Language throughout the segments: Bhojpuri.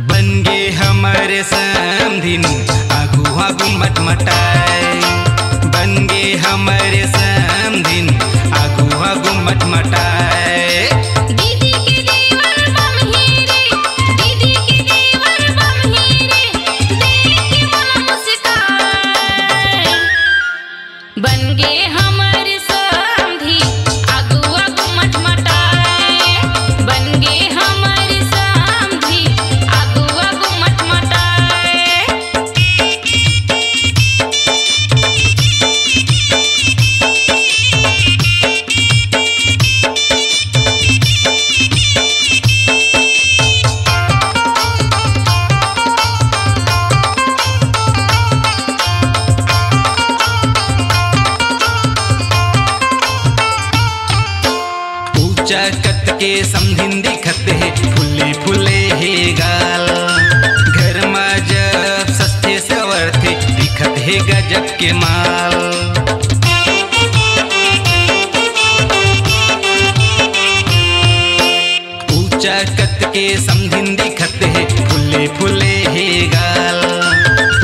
बन गे हमारे समधिन आगू आगू मटमटाए। बन गे हमारे समधिन आगू आगू मटमटाए। दीदी के देवर बम हीरे, दीदी के देवर बम हीरे, देख के मन मुस्काए। बन गे हमारे समधी आगू आगू मटमटाए। बन गे हमारे समधी आगू आगू मटमटाए। ऊंचा कत के समधिन दिखत है फुले फुले हे गाल। घर में जब सस्ते सवरथे दिखत है गजब के माल। ऊंचा कत के समधिन दिखत है फुले फुले हे गाल।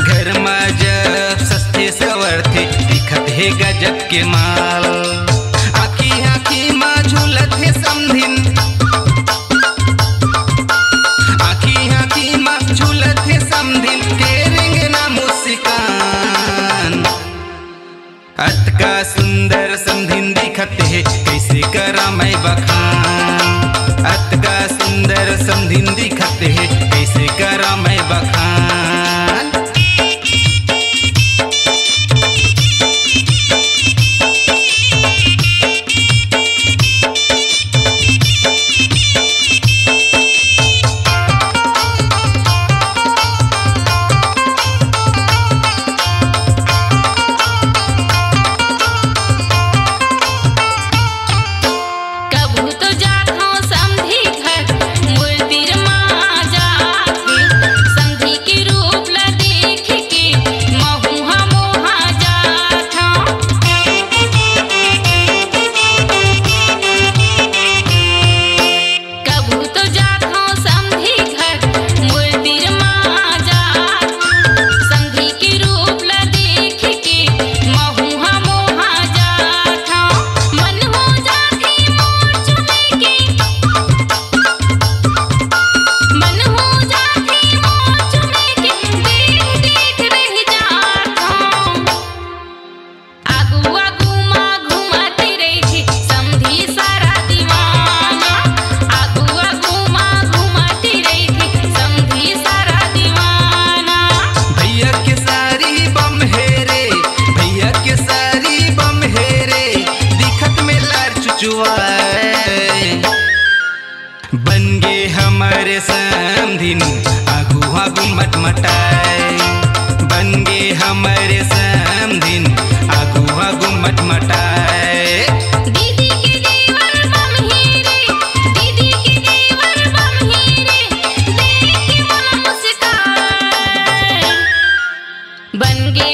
घर में जब सस्ते सवरथे दिखत है गजब के माल। आखी आखी माँ झूलत है समधिन, आखी आखी माँ झूलत है समधिन के रेंगना मुस्कान। अत का सुंदर समधिन दिखत है कैसे करा मैं बखान। अत का सुंदर समधिन दिखत है कैसे करा मैं बखान। कभू तो जात हूँ समधी घर मूर्तिर माँ जाके। समधी के रूप ला देख के महुआ मोहा जात हूँ। कभू तो जात हूँ समधी घर मूर्तिर माँ जाके। समधी के रूप ला देख के महुआ मोहा जात हूँ। मन हो जाती मोर चुमे के, मन हो जाती मोर चुमे के, देख देख रह जात हूँ। आगू आगू माँ घुमाती रही समधी सारा दीवाना। आगू आगू माँ घुमाती रही समधी सारा दीवाना। भैया के सारी बम हेरे, भैया के सारी बम हेरे दिखत में लार चुचुआए। बन गे हमारे समधिन आगू आगू मटमटाए। बन गे हमारे समधिन आगू आगू मटमटाए। दीदी के देवर बम हीरे, दीदी के देवर बम हीरे, देख के मन मुस्काए। बन गे